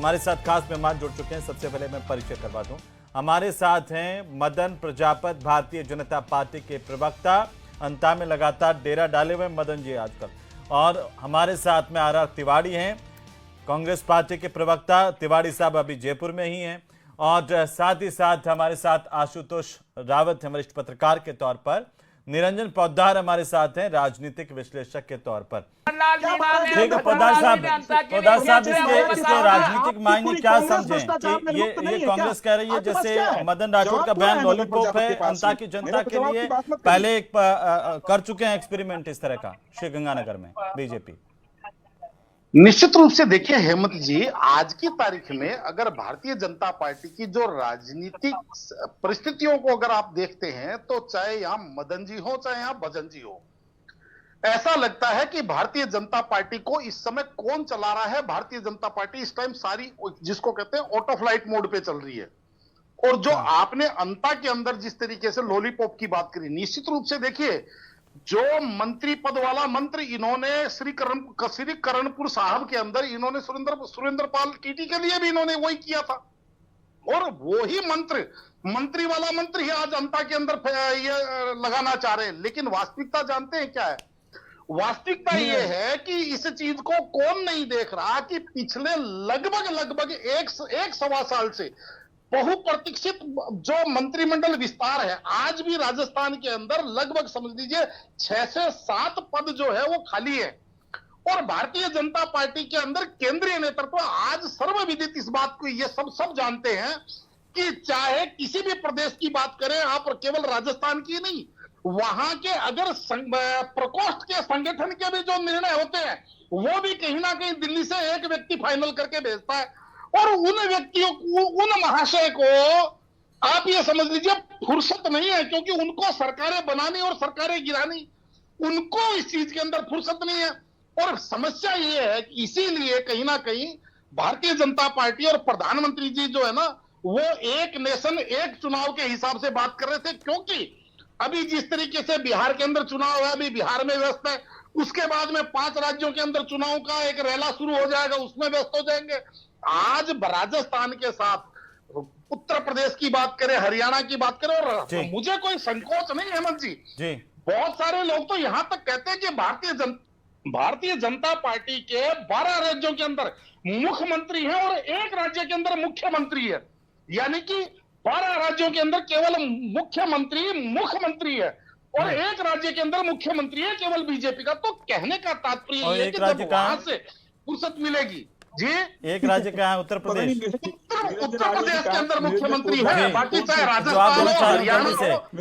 हमारे साथ खास मेहमान जुड़ चुके हैं। सबसे पहले मैं परिचय करवा दूं, हमारे साथ हैं मदन प्रजापत, भारतीय जनता पार्टी के प्रवक्ता। अंता में लगातार डेरा डाले हुए मदन जी आजकल। और हमारे साथ में आर तिवारी हैं, कांग्रेस पार्टी के प्रवक्ता। तिवारी साहब अभी जयपुर में ही हैं। और साथ ही साथ हमारे साथ आशुतोष रावत हैं, वरिष्ठ पत्रकार के तौर पर। निरंजन पोद्दार हमारे साथ हैं, राजनीतिक विश्लेषक के तौर पर। ठीक है पोद्दार साहब, इसके राजनीतिक मायने क्या समझें कि ये कांग्रेस कह रही है जैसे मदन राठौड़ का बयान लॉलीपॉप है अंता की जनता के लिए। पहले एक कर चुके हैं एक्सपेरिमेंट इस तरह का श्रीगंगानगर में बीजेपी। निश्चित रूप से देखिए हेमंत जी, आज की तारीख में अगर भारतीय जनता पार्टी की जो राजनीतिक परिस्थितियों को अगर आप देखते हैं तो चाहे यहां मदन जी हो चाहे यहां भजन जी हो, ऐसा लगता है कि भारतीय जनता पार्टी को इस समय कौन चला रहा है। भारतीय जनता पार्टी इस टाइम सारी जिसको कहते हैं ऑटो फ्लाइट मोड पे चल रही है। और जो आपने अंता के अंदर जिस तरीके से लॉलीपॉप की बात करी, निश्चित रूप से देखिए जो मंत्री पद वाला मंत्र इन्होंने श्री करणपुर साहब के अंदर इन्होंने सुरेंद्र पाल टीटी के लिए भी इन्होंने वही किया था। और वो ही मंत्री वाला मंत्र ही आज अंता के अंदर ये लगाना चाह रहे हैं। लेकिन वास्तविकता जानते हैं क्या है? वास्तविकता ये है कि इस चीज को कौन नहीं देख रहा कि पिछले लगभग एक सवा साल से बहुप्रतीक्षित जो मंत्रिमंडल विस्तार है, आज भी राजस्थान के अंदर लगभग समझ लीजिए 6 से 7 पद जो है वो खाली है। और भारतीय जनता पार्टी के अंदर केंद्रीय नेतृत्व आज सर्वविदित इस बात को ये सब जानते हैं कि चाहे किसी भी प्रदेश की बात करें आप, केवल राजस्थान की नहीं, वहां के अगर प्रकोष्ठ के संगठन के भी जो निर्णय होते हैं वो भी कहीं ना कहीं दिल्ली से एक व्यक्ति फाइनल करके भेजता है। और उन व्यक्तियों को, उन महाशय को आप ये समझ लीजिए फुर्सत नहीं है, क्योंकि उनको सरकारें बनानी और सरकारें गिरानी, उनको इस चीज के अंदर फुर्सत नहीं है। और समस्या ये है कि इसीलिए कहीं ना कहीं भारतीय जनता पार्टी और प्रधानमंत्री जी जो है ना, वो एक नेशन एक चुनाव के हिसाब से बात कर रहे थे। क्योंकि अभी जिस तरीके से बिहार के अंदर चुनाव है, अभी बिहार में व्यस्त है, उसके बाद में 5 राज्यों के अंदर चुनाव का एक रेला शुरू हो जाएगा, उसमें व्यस्त हो जाएंगे। आज राजस्थान के साथ उत्तर प्रदेश की बात करें, हरियाणा की बात करें, और मुझे कोई संकोच नहीं हेमंत जी, बहुत सारे लोग तो यहां तक कहते हैं कि भारतीय जनता पार्टी के 12 राज्यों के अंदर मुख्यमंत्री है और एक राज्य के अंदर मुख्यमंत्री है। यानी कि 12 राज्यों के अंदर केवल मुख्यमंत्री है और एक राज्य के अंदर मुख्यमंत्री है केवल बीजेपी का। तो कहने का तात्पर्य है कि जब वहां से फुर्सत मिलेगी जी। एक राज्य का है उत्तर प्रदेश, उत्तर प्रदेश के अंदर मुख्यमंत्री है, बाकी चाहे राजस्थान हो, हरियाणा हो।